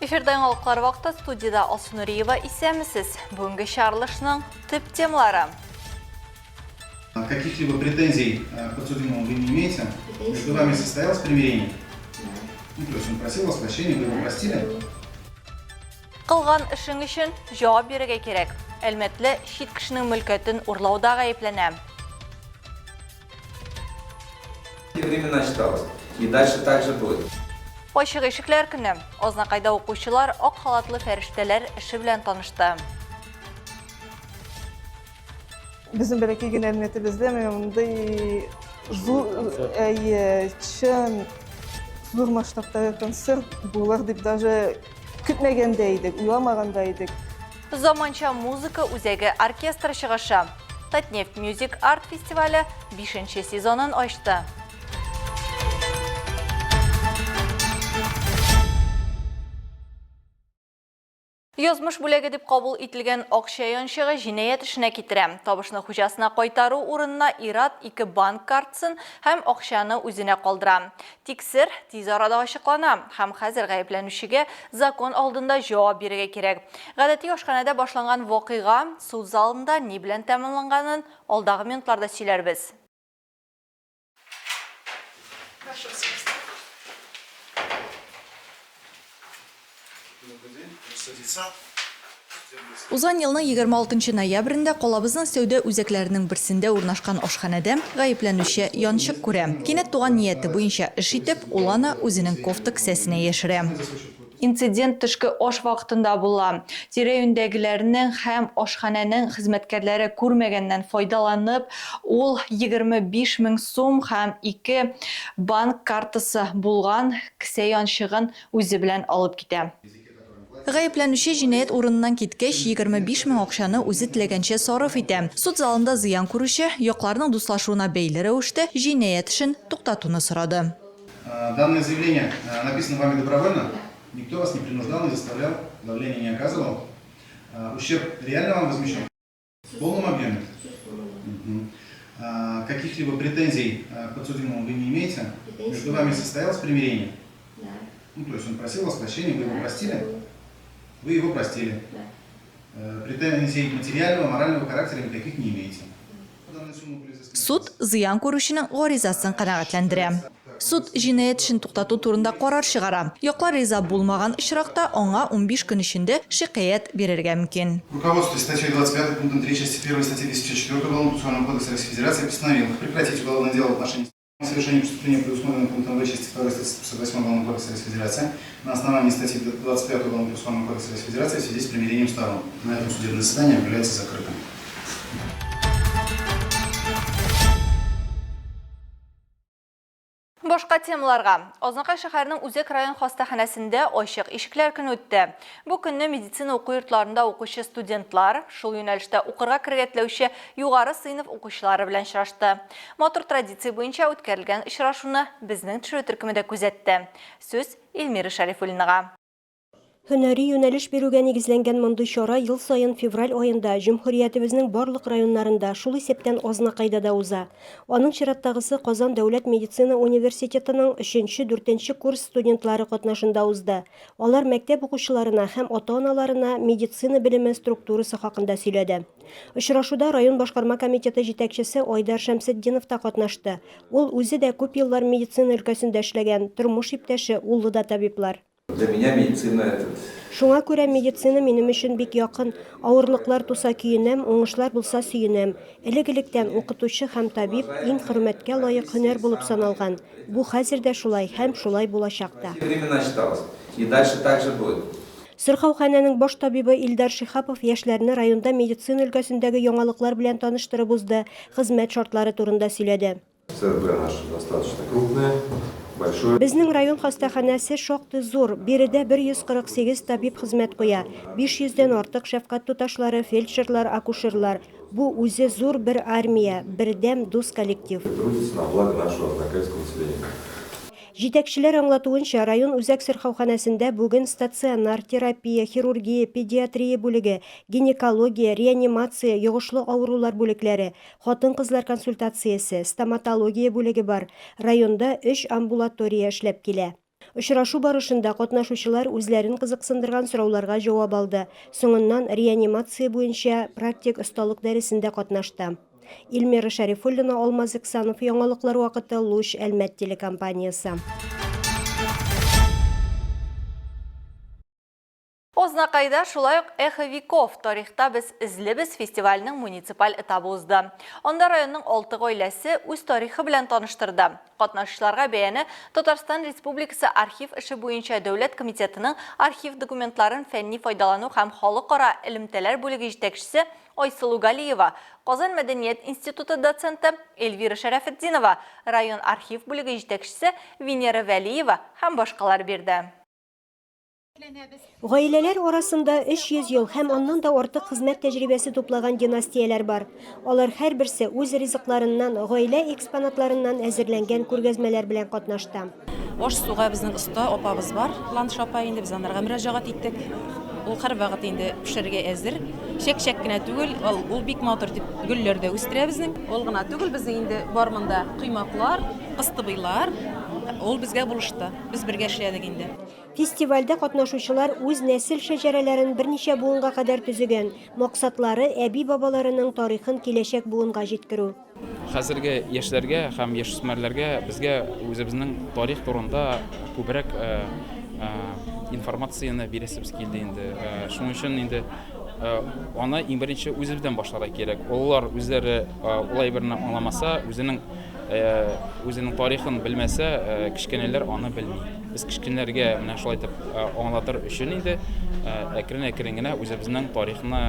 Эфирден алықлар вақытта студияда Алсу Нұриева исәмісіз. Бүгінгі шарылышының түп темалары. Каких-либо претензий к подсудимому вы не имеете? Между вами состоялось примирение? То есть он просил вас прощения, вы его простили? Қылған ішің үшін жауап беруге керек. Әлметлі шет кішінің мүлкетін ұрлаудағы айыплана. Времена считалось. И дальше так же будет. Ойшық ешіклер күні. Ознақайда оқушылар оқ халатлы фәрештелер іші білен танышты. Bizim belki әлметімізде ондай чын зор масштабтағы концерт болар деп даже күтмегендейдік, уйламағандайдық. Заманча музыка үзегі оркестр шығышы. Татнефть Music Art фестивалі 5-ші сезонын ашты. Язмыш бүлеге деп қабыл итілген Ақшайыншығы жинайет ішіне кетірі. Табышны хұжасына қайтару орынына ират 2 банк картсын һәм ақшаны өзіне қалдыра. Тексір тез арада ашықлана һәм қазір ғайыпланушыға закон алдында жауап беруге керек. Ғадәти ашханада башланған вақиға суд залында не білен тәмінланғанын алдағы минутларда сөйлербіз. Узан елның 26 ноябрендә қалабызның сәүдә үзәкләренең берсендә урнашкан ашханәдә гаепләнүче янчык күрә. Кинәт туган нияте буенча эш итеп, ул аны үзенең кофта кесәсенә яшерә. Инцидент төшке аш вакытында була. Тирә-юньдәгеләрнең һәм ашханәнең хезмәткәрләре күрмәгәннән файдаланып, ул 25 мең сум һәм 2 банк картасы булган кесә янчыгын үзе белән алып китә. Гаепләнүче җинаять урынынан киткәч 25 мең акчаны үзе теләгәнчә сарыф итә. Суд залында зыян күрүче якларның дуслашуына бәйле рәвештә җинаять эшен туктатуны сорады. Данное заявление написано вами добровольно? Никто вас не принуждал, не заставлял, давление не оказывал? Ущерб реально вам возмещен? В полном объеме? Каких-либо претензий к подсудимому вы не имеете? Между вами состоялось примирение? То есть он просил вас прощения, вы его простили? Вы его простили. Претензий материального, морального характера никаких не имеете. Суд зыян күрүченең гаризасын канәгатьләндерә. Суд җинаять эшен туктату турында карар чыгара. Яклар риза булмаган очракта аңа 15 көн эчендә шикаят бирергә мөмкин. Руководство статьей 25 пунктом 3 части 1 статьи 204 Уголовного процессуального кодекса Российской Федерации постановил прекратить уголовное дело в отношении совершения преступления, предусмотренного пунктом 2 части 2 статьи 158 Уголовного кодекса Российской Федерации на основании статьи 25 Уголовного процессуального кодекса Российской Федерации в связи с примирением сторон. На этом судебное заседание является закрытым. Башка темаларга. Азнакай шәһәренең Үзәк район хастаханәсендә ачык ишекләр көне үтте. Бу көнне медицина уку йортларында укучы студентлар, шул юнәлештә укырга кергә теләүче югары сыйныф укучылары белән очрашты. Матур традиция буенча үткәрелгән очрашуны безнең төшерү төркемендә күзәтте. Сүз Эльмира Шәрифуллинага. Һөнәри юнәлеш бирүгә нигезләнгән мондый чара ел сайын февраль айында Җөмһүриятебезнең барлык районнарында шул исәптән Азнакайда да уза. Аның чираттагысы Казан дәүләт медицина университетының 3-4 курс студентлары катнашында узды. Алар мәктәп укучыларына һәм ата-аналарына медицина белеме структурасы хакында сөйләде. Очрашуда район башкарма комитеты җитәкчесе Айдар Шәмсетдинов та катнашты. Ул үзе дә күп еллар медицина өлкәсендә эшләгән, тормыш иптәше улы да табиблар. Для меня медицина это... Шуңа күрә медицина минем өчен бик якын. Авырлыклар туса көенәм, уңышлар булса сөенәм. Элек-электән укытучы һәм табиб иң хөрмәткә лаек һөнәр булып саналган. Бу хәзер дә шулай һәм шулай булачак та. Времена считалось. И дальше так же будет. Сырхауханәнең баш табибы Илдар Шихапов яшьләрне районда медицина өлкәсендәге яңалыклар белән таныштырып узды, хезмәт шартлары турында сөйләде. ЦРБ наш достаточно крупная. Безнең район хастаханәсе шактый зур. Биредә 148 табиб хезмәт куя. 500дән артык шәфкать туташлары, фельдшерлар, акушерлар. Бу үзе зур бер армия, бердәм дус коллектив. Трудится на благо нашего азнакайского населения. Җитәкчеләр аңлатуынча, район үзәк сырхауханәсендә бүген стационар терапия, хирургия, педиатрия бүлеге, гинекология, реанимация, йогышлы авырулар бүлекләре, хатын-кызлар консультациясе, стоматология бүлеге бар. Районда 3 амбулатория эшләп килә. Очрашу барышында катнашучылар үзләрен кызыксындырган сорауларга җавап алды. Соңыннан реанимация буенча практик осталык дәресендә катнашты. Илмира Шәрифуллина, Алмаз Иксанов, яңалыклар вакыты, Луч, Әлмәт телекомпаниясе. Ознакайда шулай ук Эхо веков тарихта без излебез фестивальның муниципаль этабы узды. Онда районның 6 гаиләсе үз тарихы белән таныштырды. Катнашучыларга бәяне Татарстан Республикасы архив эше буенча Дәүләт комитетының архив документларын фәнни файдалану һәм халыкара элемтәләр бүлеге җитәкчесе Айсылу Галиева, Казан Мәдәният институты доценты Эльвира Шәрәфетдинова, район архив бүлеге җитәкчесе Венера Вәлиева һәм башкалар бирде. Гаиләләр арасында 300 ел һәм аннан да артык хезмәт тәҗрибәсе туплаган династияләр бар. Алар һәрберсе үз ризыкларыннан, гаилә экспонатларыннан әзерләнгән күргәзмәләр белән катнашты. Аш суга безнең оста апабыз бар. Ландыш апа инде без анарга мөрәҗәгать иттек. Ул һәрвакыт инде пешерергә әзер. Чәк-чәк кенә түгел, ул бик матур дип гөлләр дә үстерә безнең. Ул гына түгел, безнең инде бар монда коймаклар, кыстыбыйлар. Ул безгә булышты. Без бергә эшләдек инде. Фестивальдә катнашучылар үз нәсел шәҗәрәләрен берничә буынга кадәр төзегән. Максатлары әби-бабаларының тарихын киләчәк буынга җиткерү. Хәзерге яшьләргә һәм яшүсмерләргә безгә үзебезнең тарих турында күбрәк информацияны бирәсебез килде инде. Шуның өчен инде аны иң беренче үзебездән башларга кирәк. Олар үзләре улай берне аңламаса, үзенең тарихын белмәсә, кичкенәләр аны белми. Без кичкенәләргә менә шулай итеп аңлатыр өчен инде әкрен-әкрен генә үзебезнең тарихны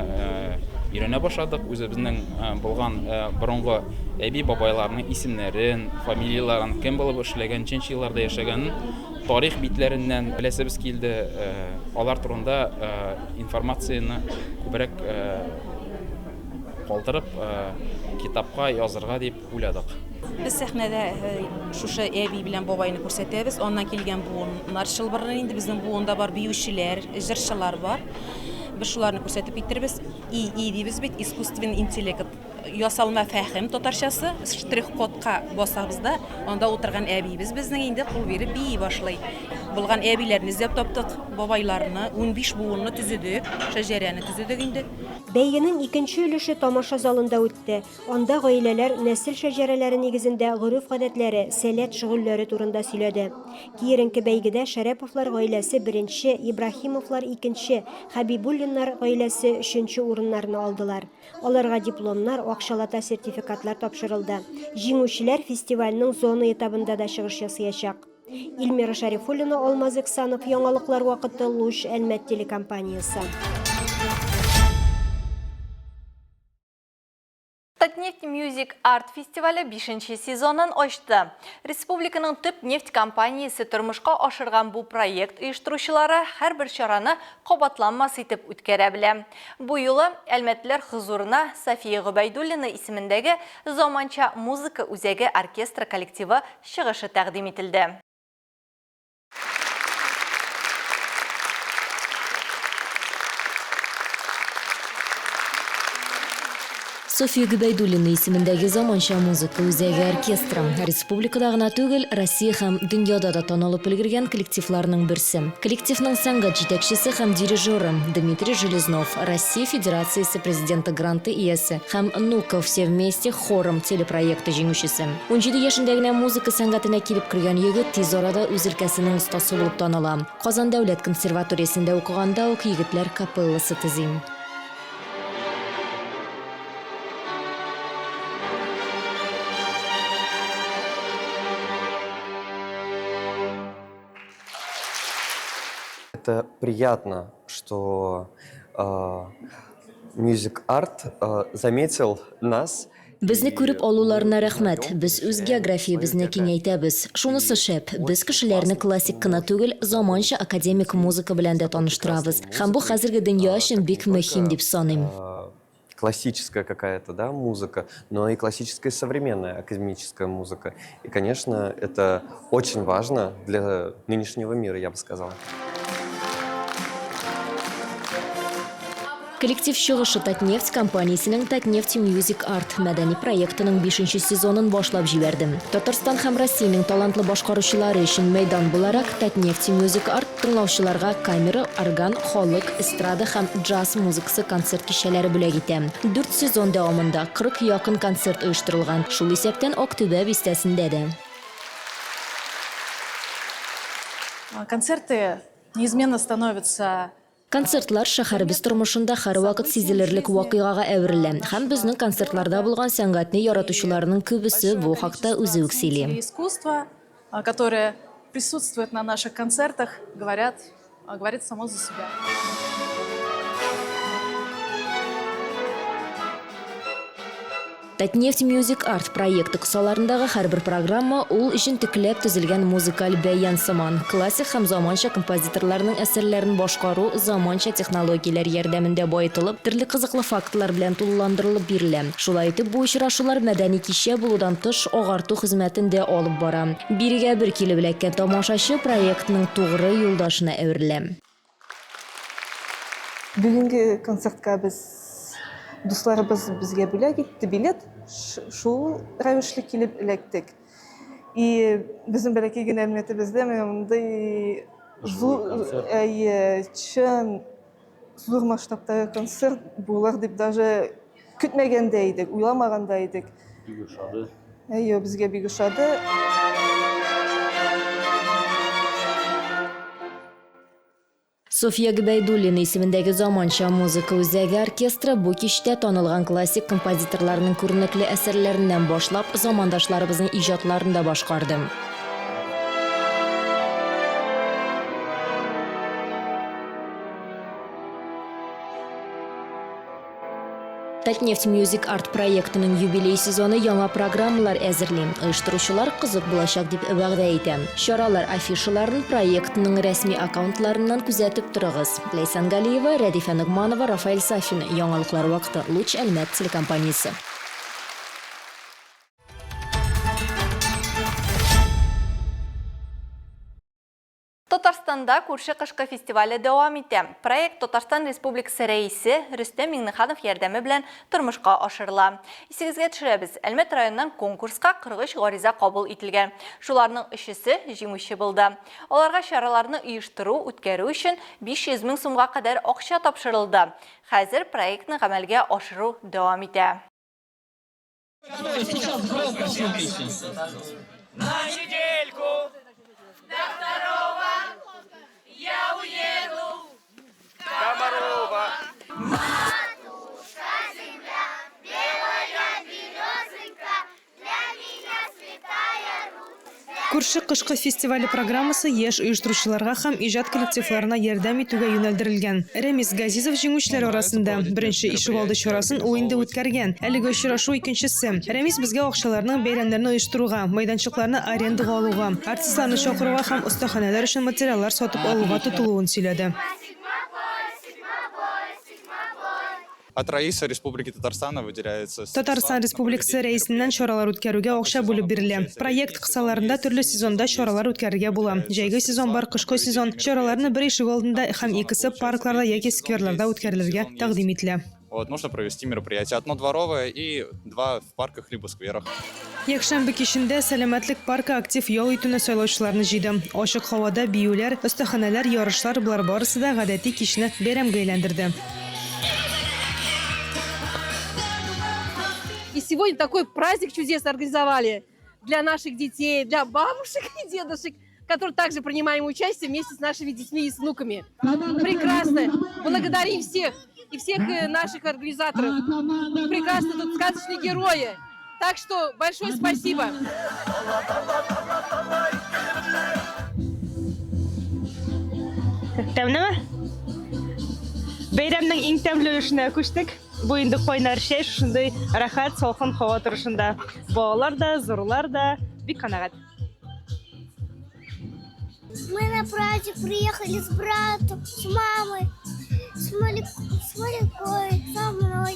өйрәнә башладык. Үзебезнең булган борынгы әби-бабайларның исемнәрен, фамилияларын, кем булып эшләгән, ничә елларда яшәгәнен тарих битләреннән беләсебез килде. Алар турында информацияны күбрәк калтырып китапка язырга дип уйладык. Без сәхнәдә шушы әби белән бабайны күрсәтәбез. Аннан килгән буыннар чылбырны инде безнең буында бар, биючеләр, җырчылар бар. Без шуларны күрсәтеп китербез. Дибез бит, искусственный интеллект, ясалма фәһем татарчасы, штрих-кодка басабыз да, анда утырган әбибез безнең инде кул биреп бии башлый. Булган әбиләрне эзләп таптык, бабайларны, 15 буынны төзедек, шәҗәрәне төзедек инде. Бәйгенең икенче өлеше тамаша залында үтте. Анда гаиләләр нәсел шәҗәрәләре нигезендә гореф-гадәтләре, сәләт шөгыльләре турында сөйләде. Киеренке бәйгедә Шәрәповлар гаиләсе 1-нче, Ибраһимовлар 2-нче, Хәбибуллиннар гаиләсе 3-нче урыннарны алдылар. Аларга дипломнар, акчалата сертификатлар тапшырылды. Җиңүчеләр фестивальнең зона этабында да чыгыш ясаячак. Илмира Шәрифуллина, Алмаз Иксанов, яңалыклар вакыты, Луч, Әлмәт телекомпаниясе. Татнефть Music Art фестивале 5-нче сезонын ачты. Республиканың төп нефть компаниясе тормышка ашырган бу проект оештыручылары һәрбер чараны кабатланмас итеп үткәрә белә. Бу юлы Әлмәтләр хозурына София Гобайдуллина исемендәге заманча музыка үзәге оркестры коллективы чыгышы тәкъдим ителде. София Гобайдуллина исемендәге заманча музыка үзәге оркестры республикада гына түгел, Россия һәм дөньяда да танылып өлгергән коллективларның берсе. Коллективның сәнгать җитәкчесе һәм дирижеры Дмитрий Железнов, Россия Федерациясе президенты гранты иясе һәм «Ну-ка все вместе» хором телепроекты җиңүчесе. 17 яшендә генә музыка сәнгатенә килеп кергән егет тиз арада үз өлкәсенең остасы булып таныла. Казан дәүләт консерваториясендә укыганда ук егетләр капелласы төзи. Это приятно, что Music Art заметил нас. Безне күреп алуларына рәхмәт. Без үз географиябызны киңәйтәбез. Шунысы шәп. Без кешеләрне классик кына түгел, заманча академик музыка белән дә таныштырабыз. Һәм бу хәзерге дөнья өчен бик мөһим дип саныйм. Классическая какая-то, да, музыка, но и классическая современная академическая музыка. И, конечно, это очень важно для нынешнего мира, я бы сказал. Коллектив чыгышы Татнефть компаниясының Татнефть Music Art мәдәни проектының 5-нче сезонын башлап җибәрде. Татарстан һәм Россиянең талантлы башкаручылары өчен мәйдан буларак Татнефть Music Art тыңлаучыларга камера, орган, халык, эстрада һәм джаз музыкасы концерт кичәләре бүләк итә. 4 сезон дәвамында 40 якын концерт оештырылган. Шул исәптән Октябрь бистәсендә дә. Концерты неизменно становятся. Концертлар шәһәрбез тормышында һәр вакыт сизелерлек вакыйгага әверелә. Һәм безнең концертларда булган сәнгатьне яратучыларның күбесе бу хакта үзе үк сөйли. Искусство, которое присутствует на наших концертах, говорит само за себя. Татнефть Music Art проекты кысаларындагы һәрбер программа ул өчен тикләп төзелгән музыкаль бәян сыман. Классик һәм заманча композиторларның әсәрләрен башкару заманча технологияләр ярдәмендә баетылып, төрле кызыклы фактлар белән тулыландырылып бирелә. Шулай итеп, бу очрашулар мәдәни кичә булудан тыш агарту хезмәтендә алып бара. Бирегә бер килеп эләккән тамашачы проектның тугры юлдашына әверелә. Бүгінгі концертқа біз дусларыбыз бізге бүләк итте билет, шул рәвешле килеп эләктек. И безнең бәләкәй генә әлмәтебездә мондай чын зур масштабтагы концерт булыр дип даже көтмәгәндә идек, уйламаганда идек. Бик ошады. Безгә бик ошады. София Гбайдуллина исемендәге заманча музыка үзәге оркестры бу кичтә танылган классик композиторларның күренекле әсәрләреннән башлап замандашларыбызның иҗатларын да башкарды. Татнефть Music Art проектының юбилей сезоны яңа программалар әзерли. Оештыручылар кызык булачак дип вәгъдә итә. Чаралар афишаларын проектның рәсми аккаунтларыннан күзәтеп торыгыз. Лейсан Галиева, Радифа Нугманова, Рафаэль Сафин. Яңалыклар вакыты. Луч Әлмәт телекомпаниясе. Татарстанда күрше кышкы фестивале дәвам итә. Проект Татарстан Республикасы рәисе Рөстәм Миңнеханов ярдәме белән тормышка ашырыла. Исегезгә төшерәбез, Әлмәт районыннан конкурска 43 гариза кабул ителгән. Шуларның 3-се җиңүче булды. Аларга чараларны оештыру, үткәрү өчен 500 мең сумга кадәр акча тапшырылды. Хәзер проектны гамәлгә ашыру дәвам итә. Я уеду, Комарова. Матушка земля, белая березонька, для меня святая Русь. Күрше кышкы фестивале программасы яшь оештыручыларга һәм иҗат коллективларына ярдәм итүгә юнәлдерелгән. Рамис Газизов җиңүчеләр арасында беренче ишегалды чарасын уенда үткәргән. Әлеге очрашу икенчесе. Рамис безгә акчаларның бәйрәмнәрне оештыруга, майданчыкларны арендага алуга, артистларны чакыруга һәм остаханәләр өчен материаллар сатып алуга тотылуын сөйләде. От Раиса Республики Татарстана выделяется... Татарстан Республикасы рәисеннән чаралар үткәрүгә акча бүлеп бирелә. Проект кысаларында төрле сезонда чаралар үткәрергә була. Җәйге сезон бар, кышкы сезон. Чараларны бер ишек алдында һәм икесе паркларда яки скверларда үткәрелергә тәкъдим ителә. Нужно провести мероприятие. Одно дворовое и 2 в парках либо скверах. Якшәмбе кичендә Сәламәтлек паркы актив ял итүне сайлаучыларны җыйды. Ачык һавада биюләр, остаханәләр, ярышлар булар барысы да гадәти кичне бәйрәмгә әйләндерде. И сегодня такой праздник чудес организовали для наших детей, для бабушек и дедушек, которые также принимаем участие вместе с нашими детьми и с внуками. Прекрасно. Благодарим всех и всех наших организаторов. Прекрасно, тут сказочные герои. Так что большое спасибо. Бәйрәмнең иң тәмле эшенә күчтек. Бу инде кайнар чәй, шундый рәхәт, салкын һава торышында. Балалар да, зурлар да бик канәгать. Мы на праздник приехали с братом, с мамой, с Маликой, со мной.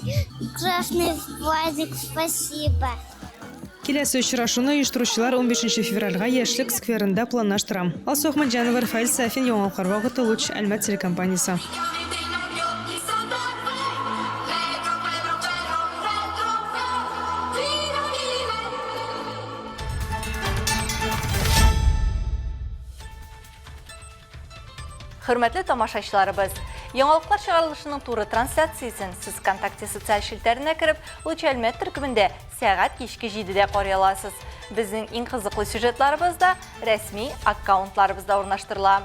Красный праздник, спасибо. Киләсе очрашуны оештыручылар 15 февральгә Яшьлек скверында планлаштыра. Алсу Ахмаджанова, Рафаэль Сафин, Яңалыклар вакыты, Луч Әлмәт телекомпаниясе. Hürmetli tamaşaçılarыбыз, Яңалыклар чыгарылышының туры трансляциясын сіз ВКонтакте социаль шилтәренә кереп, үлчәлмә төркемендә сәгать кичке 7-дә карый аласыз. Безнең иң кызыклы сюжетларыбыз да рәсми аккаунтларыбызда урнаштырыла.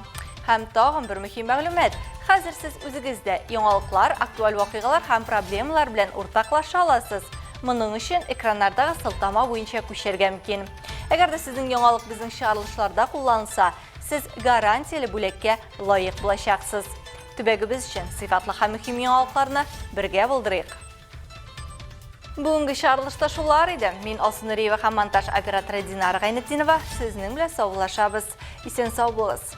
Һәм тагын бер мөһим мәгълүмат. Хәзер сез үзегездә яңалыклар, актуаль вакыйгалар һәм проблемалар белән уртаклаша аласыз. Моның өчен экраннардагы сылтама буенча күчәргә мөмкин. Әгәр дә сезнең яңалык безнең чыгарылышларда кулланылса, сез гарантияле бүләккә лаек булачаксыз. Төбәгебез өчен сыйфатлы һәм мөһим яңалыкларны бергә булдырыйк. Бүгенге чыгарылышта шулар иде. Мин Алсынуриева һәм монтаж операторы Динара Гайнетдинова сезнең белән саулашабыз. Исән сау булыгыз.